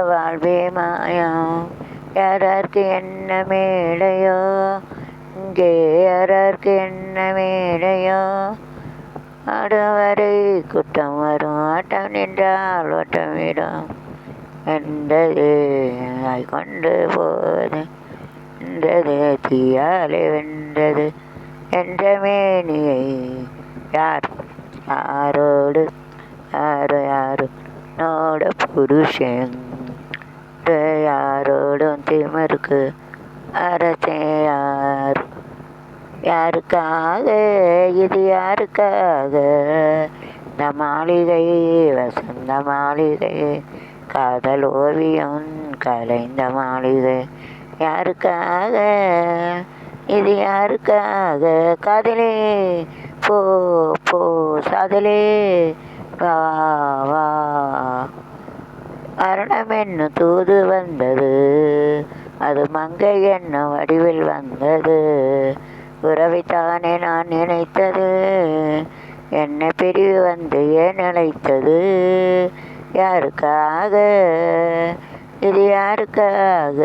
வாழ்வே மாயா, யாரார்க்கு என்ன மேடையோ, இங்கே யாரார்க்கு என்ன மேடையோ, ஆடுவரை குற்றம் வரும், ஆட்டம் நின்றால் ஓட்டமிடும் என்றது கொண்டு போது என்றது தீயாலே வென்றது என்ற மேனியை யார் யாரோடு யாரு நோட புருஷன் யாரோடும் திமிருக்கு அரசே யார் யாருக்காக இது யாருக்காக இந்த மாளிகை வசந்த மாளிகை காதல் ஓவியம் கலைந்த மாளிகை யாருக்காக இது யாருக்காக காதலே போ போ சாதலே வா வா மரணம் என்ன தூது வந்தது, அது மங்கை என்ன வடிவில் வந்தது, உறவைத்தானே நான் நினைத்தது, என்னை பிரிவு வந்து ஏன் நினைத்தது யாருக்காக இது யாருக்காக,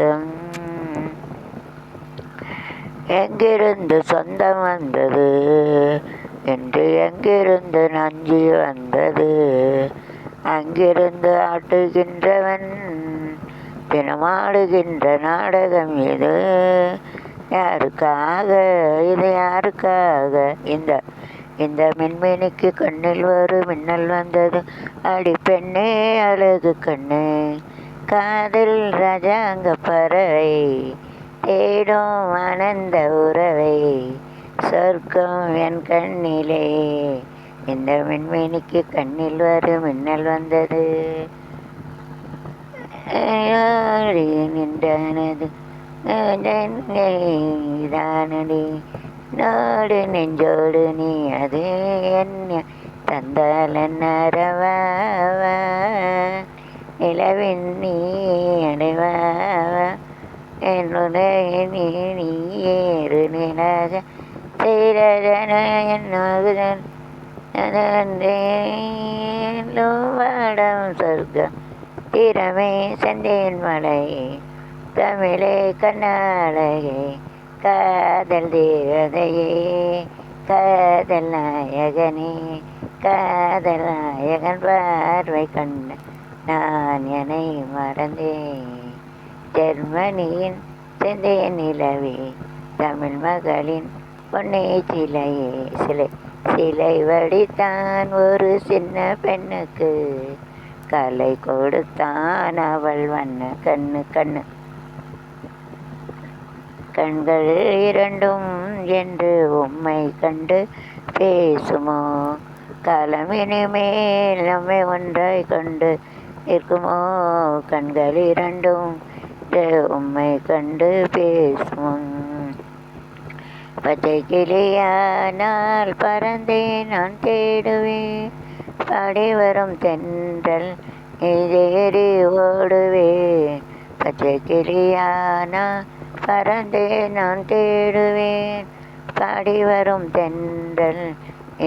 எங்கிருந்து சொந்தம் வந்தது என்று எங்கிருந்து நஞ்சி வந்தது, அங்கிருந்து ஆட்டுகின்றவன் தினமாடுகின்ற நாடகம் இது யாருக்காக இது யாருக்காக, இந்த இந்த மின்மினிக்கு கண்ணில் ஒரு மின்னல் வந்தது, அடி பெண்ணே அழகு கண்ணே காதல் ராஜாங்க பறவை தேடும் ஆனந்த உறவை சொர்க்கம் என் கண்ணிலே, இந்த மின்மினிக்கு கண்ணில் ஒரு மின்னல் வந்தது நின்றானது தானடி நாடு நெஞ்சோடு நீ அது என்ன தந்தால் நரவா நிலவின் நீ அடைவாவா என்னுடைய நீ ஏறு நிலாக செய்தன என்னுடன் வாடம் சொர்க்கம் திறமே செந்தேன் மலை தமிழே கண்ணாளையே காதல் தேவதையே காதல் நாயகனே காதல் நாயகன் பார்வை கண்ண நான் என்னை மறந்தேன், ஜெர்மனியின் செந்தேன் நிலவே தமிழ் மகளின் பொன்னை சிலையே சிலை வடித்தான் ஒரு சின்ன பெண்ணுக்கு கலை கொடுத்தான் அவள் வண்ண கண்ணு கண்கள் இரண்டும் என்று உம்மை கண்டு பேசுமோ, காலம் இனிமேல் நம்மை ஒன்றாய் கொண்டு இருக்குமோ, கண்கள் இரண்டும் உம்மை கண்டு பேசுமோ, பச்சை கிளியானால் பறந்தே நான் தேடுவேன், பாடி வரும் தென்றல் இதேறி ஓடுவேன், பச்சை கிளியானா பறந்தே நான் தேடுவேன், பாடி வரும் தென்றல்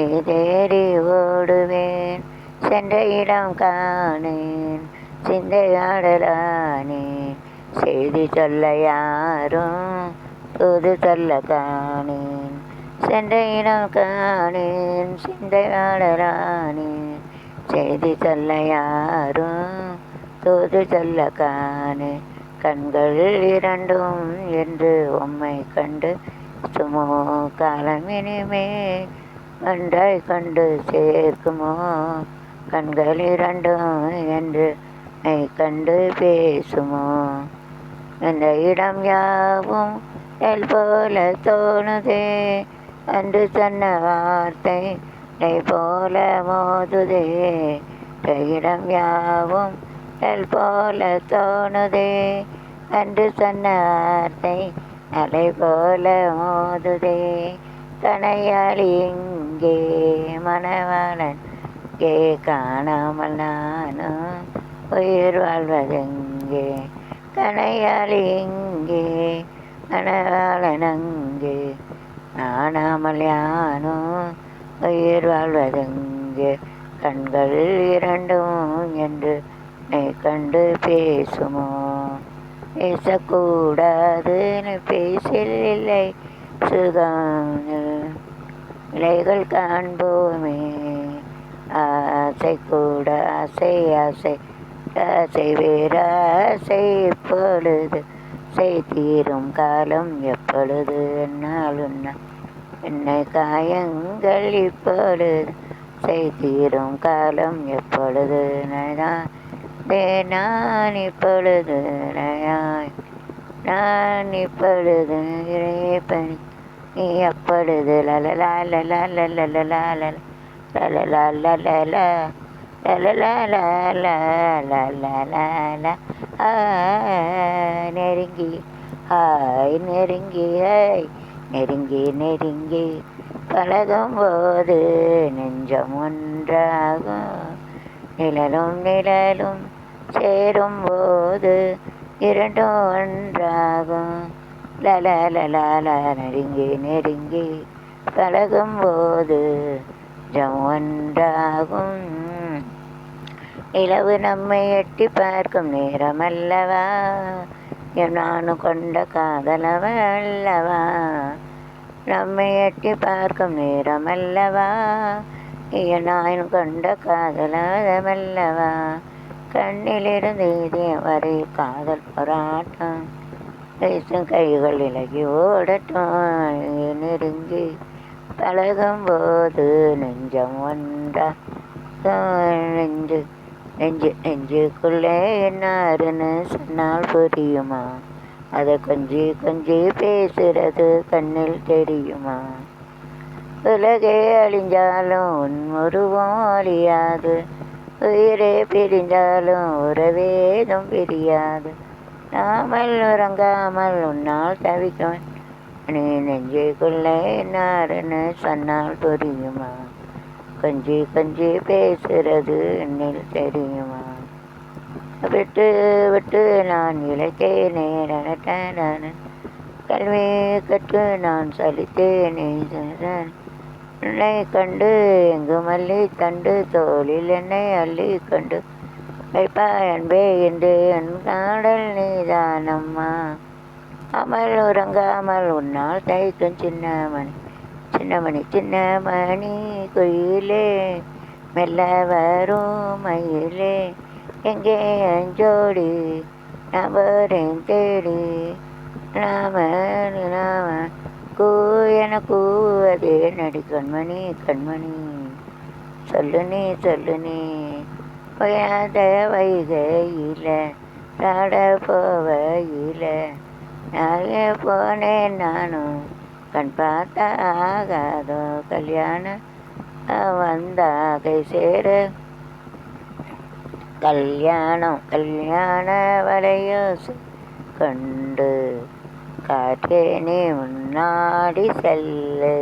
இதேறி ஓடுவேன், சென்ற இடம் காணேன் சிந்தையாடலானேன், செய்தி சொல்ல யாரும் தூது சொல்ல காணேன், சென்ற இடம் காணேன் சிந்தையாடலானேன், செய்தி சொல்ல யாரும் தூது சொல்ல காணேன், கண்கள் இரண்டும் என்று உம்மை கண்டு சுமோ, காலம் இனிமே ஒன்றாய் கண்டு சேர்க்குமோ, கண்கள் இரண்டும் என்று கண்டு பேசுமோ, இந்த இடம் யாவும் எல் போல தோணுதே, அன்று சொன்ன வார்த்தை நெய் போல மோதுதே, இடம் யாவும் எல் போல தோணுதே, அன்று சொன்ன வார்த்தை அலை போல மோதுதே, கணையாளி இங்கே மணவாளன் கே காணாமல் நானும் உயிர் வாழ்வதெங்கே, கணையாளி இங்கே மணவாளன் அங்கே காணாமல் யானும் உயிர் வாழ்வதெங்கே, கண்கள் இரண்டும் என்று கண்டு பேசுமோ? பேசக்கூடாதுன்னு பேசலில்லை சுகம் இலைகள் காண்போமே. ஆசை கூட ஆசை ஆசை ஆசை வேறாசை இப்பொழுது தீரும் காலம் எப்பொழுது என்னாலும் என்னை காயங்கள் இப்பொழுது தீரும் காலம் எப்பொழுது நான் இப்பொழுது நான் இப்பொழுது பணி நீ அப்பொழுது லலலா லலா லலலா லலலா லலலா நெருங்கி ஹாய் நெருங்கி ஹாய் நெருங்கி நெருங்கி பழகும் போது நெஞ்சம் ஒன்றாகும். நிழலும் நிழலும் சேரும் போது இரண்டும் ஒன்றாகும். லலலலா நெருங்கி நெருங்கி பழகும் போது ஒன்றாகும். நிலவு நம்மை எட்டி பார்க்கும் நேரம் அல்லவா, நானும் கொண்ட காதலவன் அல்லவா. நம்மை எட்டி பார்க்கும் நேரம் அல்லவா, நானும் கொண்ட காதலவல்லவா. கண்ணிலிருந்து இதயம் வரை காதல் போராட்டம், பேசும் கைகள் இலகி ஓடட்டும். நெருங்கி பழகும் போது நெஞ்சம் ஒன்றா நெஞ்சு நெஞ்சு நெஞ்சுக்குள்ளே என்னாருன்னு சொன்னால் புரியுமா? அதை கொஞ்சி கொஞ்சி பேசுறது கண்ணில் தெரியுமா? உலகே அழிஞ்சாலும் உன் உருவம் அழியாது, உயிரே பிரிந்தாலும் உறவேதும் பிரியாது. நாமல் உறங்காமல் உன்னால் தவிக்கும் நீ நெஞ்சுக்குள்ளே என்னாருன்னு சொன்னால் புரியுமா? கொஞ்சி கொஞ்சி பேசுறது என்னில் தெரியுமா? விட்டு விட்டு நான் இழைத்தேனே நான் கல்வி கற்று நான் சலித்தேனே. என்னை கண்டு எங்கு மல்லி தண்டு தோளில் என்னை அள்ளி கண்டு வைப்பாய் அன்பே என்று என் காடல் நீதானம்மா. அமல் உறங்காமல் உன்னால் தைக்கும் சின்னமணி சின்னமணி சின்னமணி குயிலே மெல்ல வரும் மயிலே எங்கே அஞ்சோடி நபரின் தேடி நாம நாம கூ என கூவதே நடி கண்மணி கண்மணி. சொல்லு நீ போயாத வைகையில நாட போவையில நாளே போனேன் நானும் கண் பார்த்தா ஆகாதோ கல்யாணம் வந்தா கை சேர கல்யாணம் கல்யாண வளையோசை கண்டு காற்றே நீ முன்னாடி செல்லு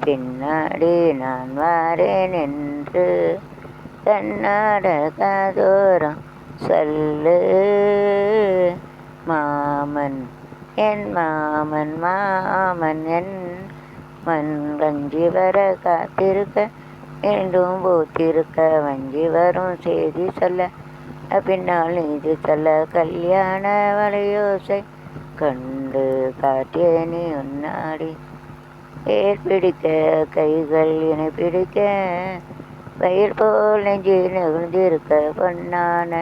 பின்னாடி நான் வாரேன் என்று கண்ணாட காதோரம் சொல்லு. மாமன் என் மாமன் மாமன் என் மண் வஞ்சி வர காத்திருக்க மீண்டும் பூத்திருக்க வஞ்சி வரும் செய்தி சொல்ல பின்னால் இது சொல்ல கல்யாண வளையோசை கண்டு காட்டிய நீ உன்னாடி ஏர் பிடிக்க கைகள் இணை பிடிக்க பயிர் போல் நெஞ்சு நெகிழ்ந்திருக்க பொன்னான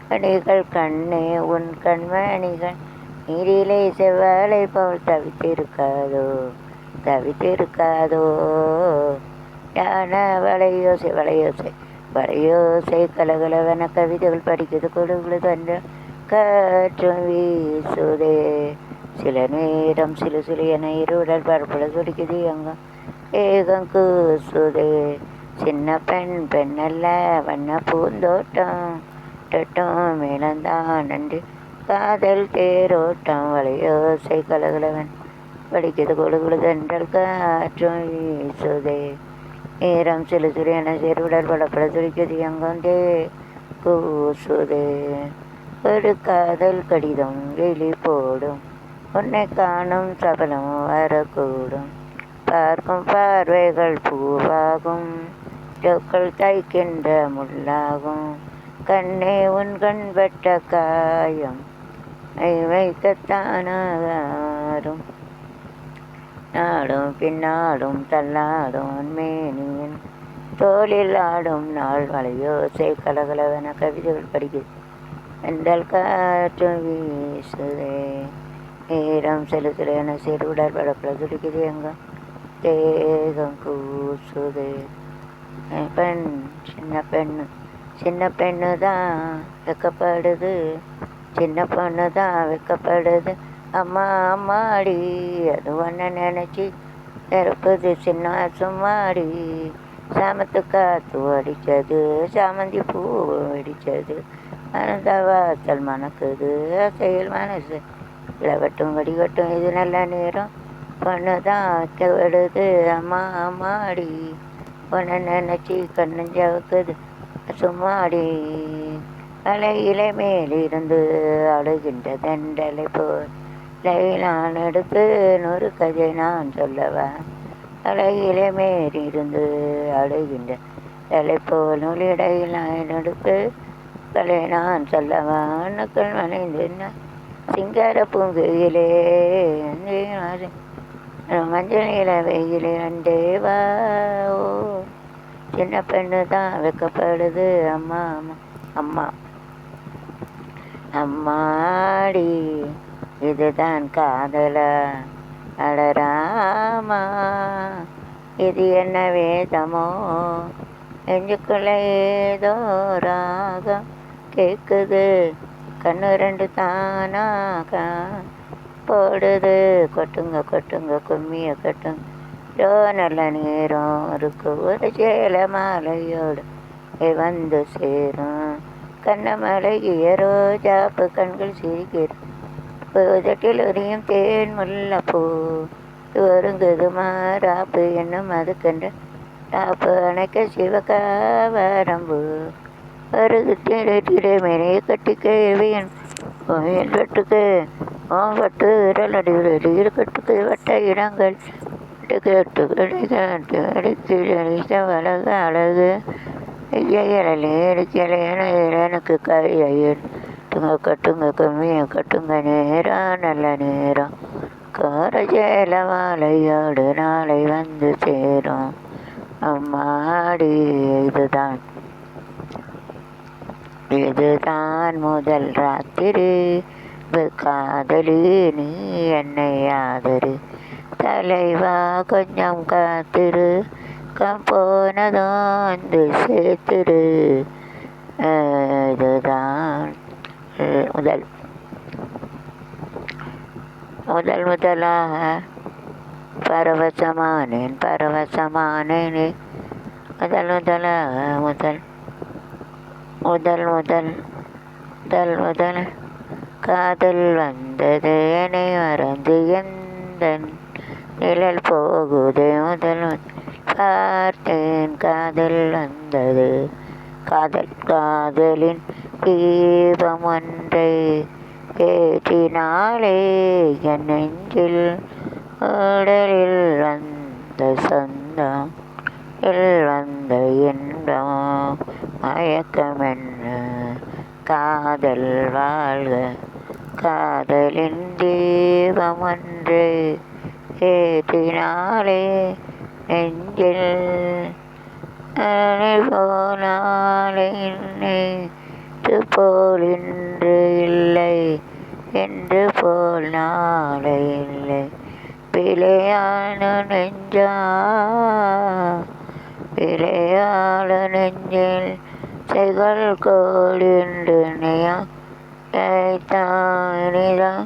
கணிகள் கண்ணே உன் கண்மணிகள் நீரிலே செவ்வாழை போல் தவித்திருக்காதோ தவித்திருக்காதோ. ஞான வளையோசை வளையோசை வளையோசை கலகலவன கவிதைகள் படிக்கிறது கொடுக்குது தந்த காற்றும் வீசுதே. சில நேரம் சிலு சிலு என இருடல் பரப்பட துடிக்குது அங்கம் ஏகம் கூசுதே. சின்ன பெண் பெண்ணல்ல வண்ண பூந்தோட்டம் தொட்டம் மேலந்தான் நன்றி காதல் தேரோட்டம் வளையோசை கலகலவன் படிக்கிறது கொடுக்குதென்றல் காற்றும் வீசுதே. நேரம் சிலு சிறு என சிறுடல் படப்பட துடிக்குது அங்கொண்டே கூசுதே. ஒரு காதல் கடிதம் வெளி போடும் உன்னை காணும் சபலம் வரக்கூடும். பார்க்கும் பார்வைகள் பூவாகும் சொற்கள் தைக்கின்ற முள்ளாகும் கண்ணே உன் கண் பட்ட காயம் வைக்கத்தானாரும் நாடும் பின்னாடும் தள்ளாடும் மேனியின் தோளில் ஆடும் நாள் மலையோசை கலகலவென கவிதைகள் படிக்குது. எந்தல் காற்று வீசுதே ஈரம் செலுத்துறேன சிறுடர் படப்பட துடிக்குது எங்கும் தேகம் கூசுதே. பெண் சின்ன பெண்ணு தான் வெக்கப்படுது, சின்ன பொண்ணு தான் வெக்கப்படுது. அம்மா அம்மாடி அது ஒன்று நினச்சி நிரப்புது சின்ன சும்மாடி. சாமத்து காத்து அடித்தது சாமந்தி பூ வெடித்தது அந்த வாசல் மணக்குது செயல் மனசு இளவட்டும் வடிகட்டும் இது நல்ல நேரம். பொண்ணு தான் வைக்கப்படுது அம்மா அம்மாடி பொண்ணு நினச்சி கண்ணஞ்சவுக்குது சும்மாடி. அலையிலை மேலிருந்து அழுகின்ற தண்டலை போல் நான் எடுத்து 100 கதை நான் சொல்லவா. அலையிலே மேலிருந்து அழுகின்ற தலை போல் நூலிடையில் நான் எடுத்து கலை நான் சொல்லவா. அணுக்கள் மனைந்து சிங்கார பூங்குயிலே மஞ்சள் இல வெயிலே அண்டேவா. ஓ சின்ன பெண்ணு தான் வெக்கப்படுது அம்மா அம்மா அம்மாடி இதுதான் காதலா அடராமா இது என்ன வேதமோ நெஞ்சுக்குள்ள ஏதோ ராகம் கேட்குது கண்ணு 2 தானாக போடுது. கொட்டுங்க கொட்டுங்க கும்மிய கட்டுங்க நல்ல நேரம் இருக்கு ஒரு சேல மாலையோடு வந்து சேரும். கண்ணமலைகிய ரோஜாப்பு கண்கள் சிரிக்கிறது உரியும் தேன் முல்லப்பூ ஒருங்குது மாறாப்பு என்னும் அது கண்ட டாப்பு அணைக்க சிவகாவரம்பு வருகு திரைமேனே கட்டி கேள்வியன் கோயில் கட்டுக்கு பட்டு விரலடி விரலில் கட்டுக்கு வட்ட இடங்கள் கேட்டு வழகு அழகு எனக்கு கையில் கட்டுங்க கம்மிய கட்டுங்க நேரம் நல்ல நேரம் காரஜேல மாலையோடு நாளை வந்து சேரும். அம்மாடி இதுதான் முதல் ராத்திரி காதலி நீ என்னை ஆதரு தலைவா கொஞ்சம் காத்திரு போனதும் வந்து சேர்த்துரு. இதுதான் முதலாக பரவசமானேன் முதல் காதல் வந்தது என்னை மறந்து எந்த நிழல் போகுது முதல் பார்த்தேன் காதல் வந்தது காதலின் தீபம் ஒன்றை ஏற்றினாலே என் நெஞ்சில் உடலில் வந்த சொந்தம் வந்த இன்பம் மயக்கம் என்ன காதல் வாழ்க காதலின் தீபம் ஒன்று ஏற்றினாலே நெஞ்சில் போனாலே போல் இன்று இல்லை என்று போல் நாளை இல்லை விளையாட நெஞ்சில் செகல் கோடின்று நெய்தானிதான்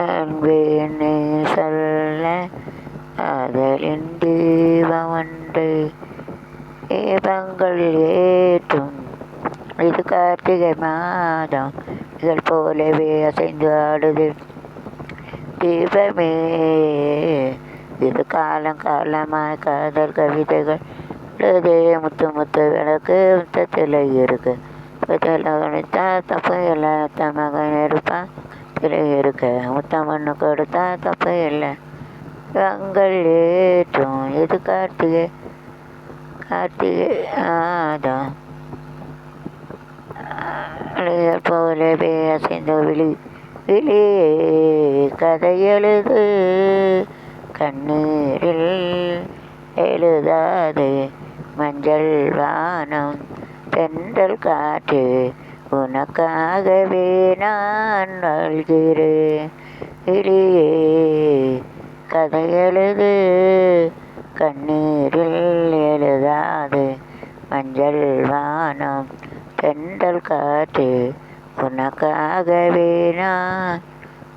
அன்பேனே சொல்ல காதலின் தீபம் ஒன்று தீபங்கள் ஏற்றும். இது கார்த்திகை மாதம் இதழ் போலவே அசைந்து ஆடுது தீபமே. இது காலமாய் காதல் கவிதைகள் முத்து விளக்கு முத்தத்தில் இருக்கு கணித்தா தப்பு இல்லை மகன் இருப்பான் திரை இருக்க முத்தம் ஒன்று கொடுத்தா தப்பு இல்லை கங்கள் ஏற்றும். இது கார்த்திகை ஆதம் அழுதல் போலவே அசைந்த விழி விழியே கதை எழுது கண்ணீரில் எழுதாது மஞ்சள் வானம் தென்றல் காற்று உனக்காகவே நான் வாழ்கிறேன் விழியே கதை எழுது கண்ணீரில் எழுதாது மஞ்சள் வானம் தென்றல் காற்று உனக்காகவே நான்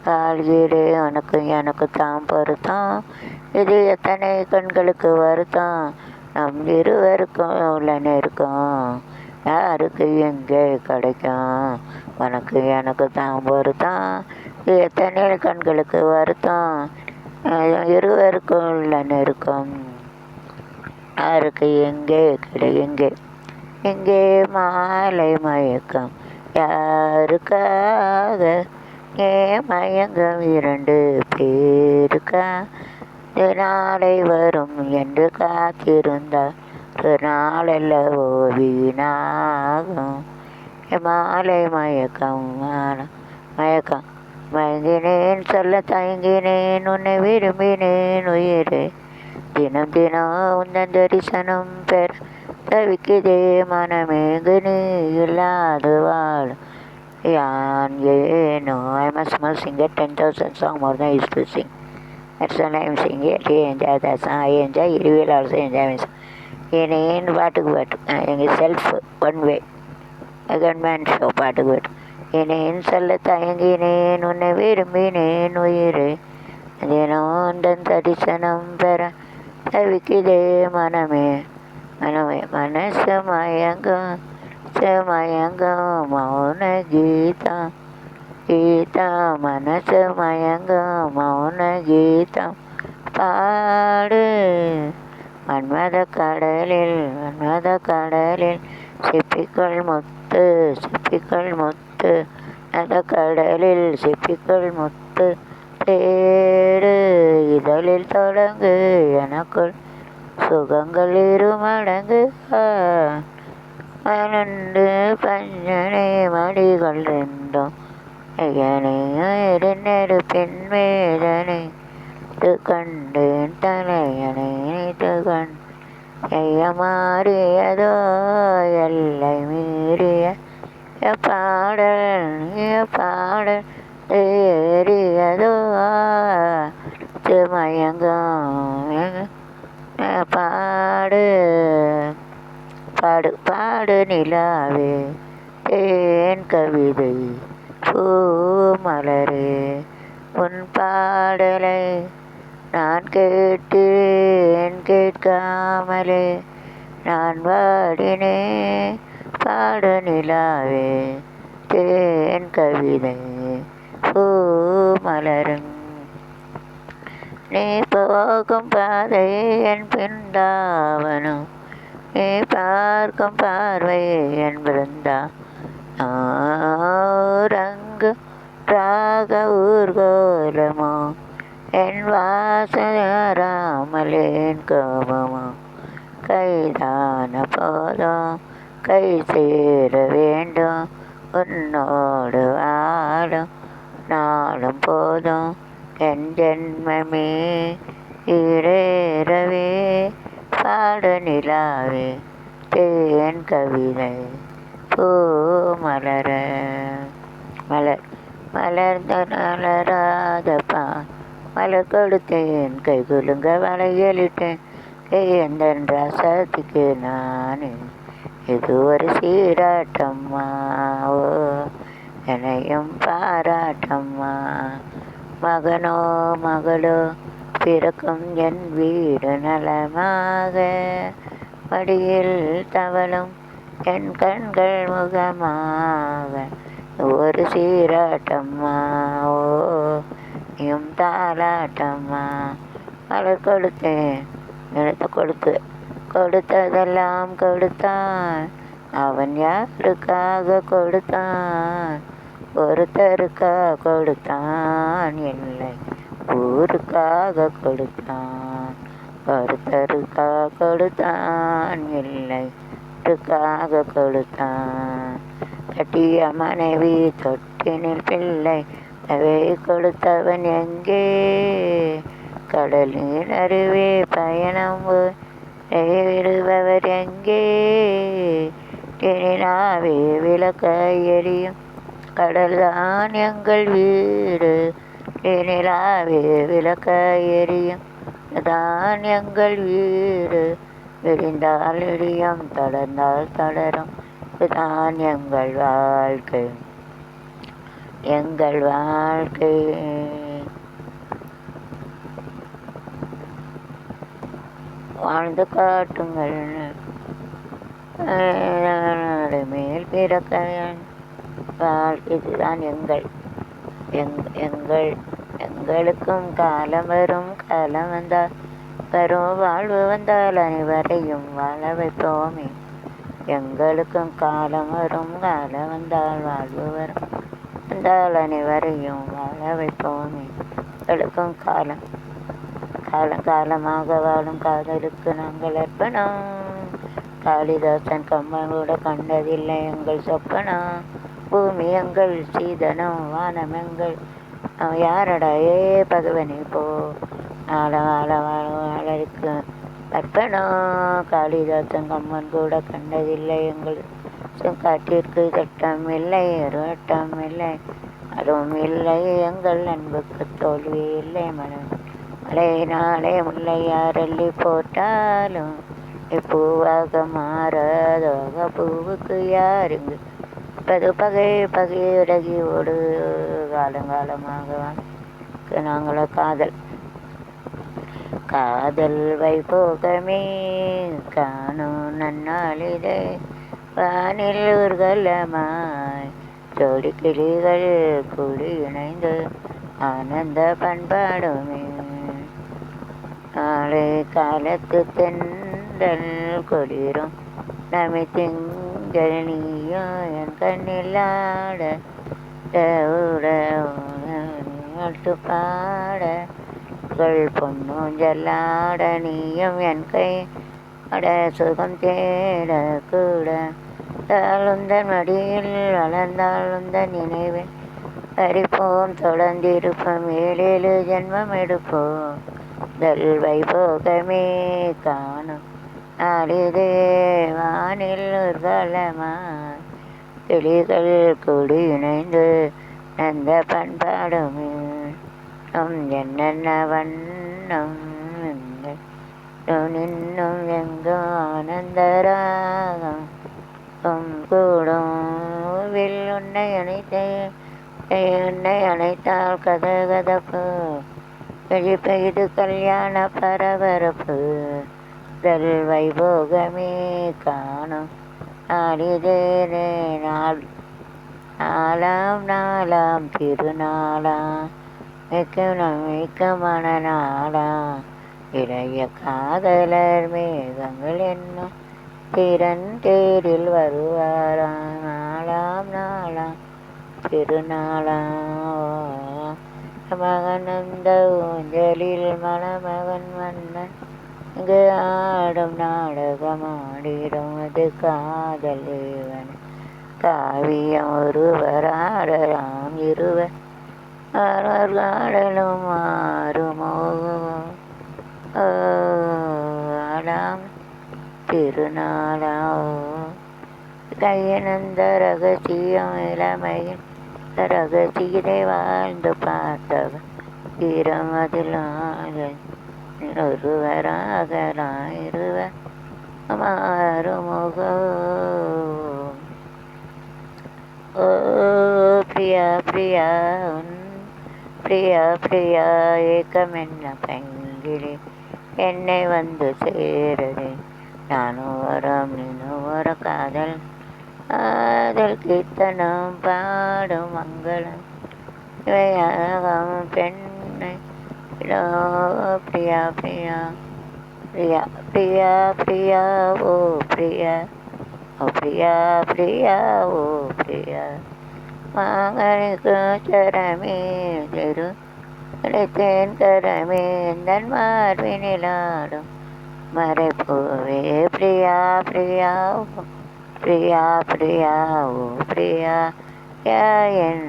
வாழ்கிறேன். உனக்கு எனக்கு தான் பொருத்தம், இது எத்தனை கண்களுக்கு வருத்தம், நம் இருவருக்கும் உள்ள நெருக்கம் யாருக்கு எங்கே கிடைக்கும். உனக்கு எனக்கு தான் பொருத்தம், இது எத்தனை கண்களுக்கு வருத்தம், இருவருக்கும் உள்ள நெருக்கம் யாருக்கு எங்கே எங்கே எங்கே மாலை மயக்கம் யாருக்காக மயங்கம் இரண்டு பேருக்கா நாளை வரும் என்று காத்திருந்தார் நாளெல்லவோ வீணாகும் மாலை மயக்கம் மயக்கம் மயங்கினேன் சொல்ல தயங்கினேன் உன்னை விரும்பினேன் உயிரே தினம் தினம் உந்தன் தரிசனம் பெற தவிக்குதே மனமேகு நீ இல்லாது வாழ் யான் ஏனோ. I must sing a 10,000 song more than I used to sing. That's why I'm singing it. He enjoy that song. I enjoy it. He will also enjoy it. ஏன் பாட்டுக்கு பாட்டு எங்கள் self one way gunman show பாட்டுக்கு பாட்டு ஏனேன் சொல்ல தயங்கினேன் உன்னை விரும்பினேன் உயிரே தினம் உந்தன் தரிசனம் பெற தவிக்குதே மனமே மனமே மனசு மயங்கும் மயங்கும் மௌன கீதம் கீதம் மனசு மயங்கும் மௌன கீதம் பாடு மன்மத கடலில் சிப்பிக்கள் முத்து அந்த கடலில் சிப்பிக்கள் முத்து தேடு இதழில் தொடங்கு எனக்குள் சுகங்கள் இருமடங்கு பன்னெண்டு பஞ்சனை மடிகள் ரெண்டும் நெருப்பின் வேதனை கண்டேன் தலையணை கண் மாறியதோ எல்லை மீறிய பாடல் ஏறியதோ மயங்கம் பாடு பாடு பாடு நிலாவே தேன் கவிதை பூமலரே உன் பாடலை நான் கேட்டேன் கேட்காமலே நான் பாடினேன் பாடு நிலாவே தேன் கவிதை பூமலரும் நீ போகும் பாதை என் பிருந்தாவனம் நீ பார்க்கும் பார்வை என் பிருந்தா ரங்கு ராக ஊர்கோலமோ என் வாசராமலேன் கோபமோ கைதான போதும் கை சேர வேண்டும் உன்னோடு வாழும் நாளும் போதும் என் ஜென்மமே ஈரேறவே பாடு நிலாவே தேன் கவிதை பூ மலர மலர்ந்த மலராதப்பா மலர் கொடுத்தேன் கை குலுங்க வளையலிட்டேன் எந்தன் ரசத்துக்கு நான் இது ஒரு சீராட்டம்மா ஓ என்னையும் பாராட்டம்மா மகனோ மகளோ பிறக்கும் என் வீடு நலமாக மடியில் தவளும் என் கண்கள் முகமாக ஒரு சீராட்டம்மா ஓ நீயும் தாலாட்டம்மா மலர் கொடுத்தேன் கொடுத்ததெல்லாம் கொடுத்தான் அவன் யாருக்காக கொடுத்தான் ஒருத்தருக்காக கொடுத்தான் இல்லை ஊருக்காக கொடுத்தான் ஒருத்தருக்காக கொடுத்தான் இல்லை ஊருக்காக கொடுத்தான் கட்டிய மனைவி தொட்டினில் பிள்ளை அவை கொடுத்தவன் எங்கே? கடலின் அருவே பயணம் விடுபவர் எங்கே? தினாவே விளக்க எரியும் கடல்தான் எங்கள் வீடு. நிலாவே விளக்க எரியும் தான் எங்கள் வீடு. விரிந்தால் இடியும் தொடர்ந்தால் தொடரும் இதுதான் எங்கள் வாழ்க்கை, எங்கள் வாழ்க்கை. வாழ்ந்து காட்டுங்கள் மேல் பிறக்க வாழ்க்கை. இதுதான் எங்களுக்கும் காலம் வரும், காலம் வந்தால் வரும், வாழ்வு வந்தால் அனைவரையும் வாழ வைப்போமே. எங்களுக்கும் காலம் வரும், காலம் வந்தால் வாழ்வு வரும், வந்தால் அனைவரையும் வாழ வைப்போமே. எங்களுக்கும் காலம் காலமாக வாழும் காதலுக்கு நாங்கள் அர்ப்பணம். காளிதாசன் கம்பன் கூட கண்டதில்லை எங்கள் சொப்பனம். பூமி எங்கள் சீதனம், வானம் எங்கள் யாரடா ஏ பகவனே போ. வாழருக்கு அர்ப்பணம். காளிதாசன் கம்பன் கூட கண்டதில்லை எங்கள் காட்டிற்கு சட்டம் இல்லை, ஒரு வட்டம் இல்லை, அதுவும் இல்லை. எங்கள் அன்புக்கு தோல்வி இல்லை. மழை நாளே முல்லை யாரல்லி போட்டாலும் பூவாக மாறாதாக பூவுக்கு யாருங்க பகையுடகி ஓடு. காலங்காலமாக நாங்கள காதல் வைபோகமே காணும் நன்னாளிலே. வானில் ஊர்கலமாய் ஜோடி கிளிகள் கூடி இணைந்து ஆனந்த பண்பாடுமே. நாளை காலத்து தென்றல் கொடிரும் நமி திங்கள் நீயும் என் கண்ணில் ஆட பாட பொன்னூஞ்சல்லாட நீயும் என் கை அட சுகம் தேட கூட. தாளுந்தன் மடியில் வளர்ந்தாளுந்தன் நினைவில் பறிப்போம், தொடர்ந்திருப்போம், 7 ஜென்மம் எடுப்போம். தல் வைபோகமே காணும் நாளிதே வானில் ஒரு காலமாய் கிளிகள் கூடி இணைந்து நந்த பண்பாடுமே. என்னென்ன வண்ணம் இன்னும் எங்கும் ஆனந்தராகம் கூடும். உன்னை அணைத்தால் கதகதப்பு பெய்து கல்யாண பரபரப்பு. தல் வைபோகமே காணும் நாளிதே நாளாம் திருநாளாம் மிக்க மனநாளாம். இளைய காதலர் மேகங்கள் என்னும் திறன் தேரில் வருவாராம். நாளாம் திருநாளாம். மகனந்த ஊஞ்சலில் மணமகன் மன்னன் இங்கு ஆடும் நாடகமாடிடும். அது காதல் தேவன் காவியம் ஒருவராடலாம் இருவர் ஆடலும் மாறுமோ. ஆடாம் திருநாளோ கையனந்த ரகசியம் இளமையில் ரகசியத்தை வாழ்ந்து பார்த்தவன் இரமதில் ஒருவராகலாம் இருவர் மாறுமுகோ. ஓ பிரியா பிரியா பிரியா ஏக்கம் என்ன பங்கிலே என்னை வந்து சேருது. நானும் வரம் நீனும் ஒரு காதல் கீர்த்தனம் பாடும் மங்களம் இவையாகும் பெண்ணை. பிரியா பிரியா பிரியா பிரியா பிரியா ஓ பிரியா ஓ பிரியா பிரியா ஓ பிரியா. மாங்கனிக்கு சரமே தெரு கிடைத்தேன் கரமே தன் மார்பினிலாடும் மறைப்போவே. பிரியா பிரியா பிரியா பிரியா ஓ பிரியா யா என்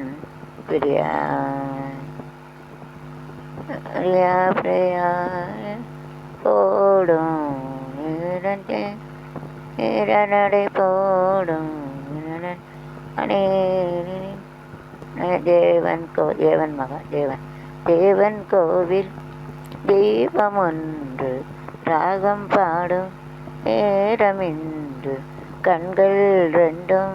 பிரியா பிரியா பிரியா போடும் நடை போடும் தேவன் கோவில் தெய்வம் ஒன்று ராகம் பாடும் நேரமின்று கண்கள் ரெண்டும்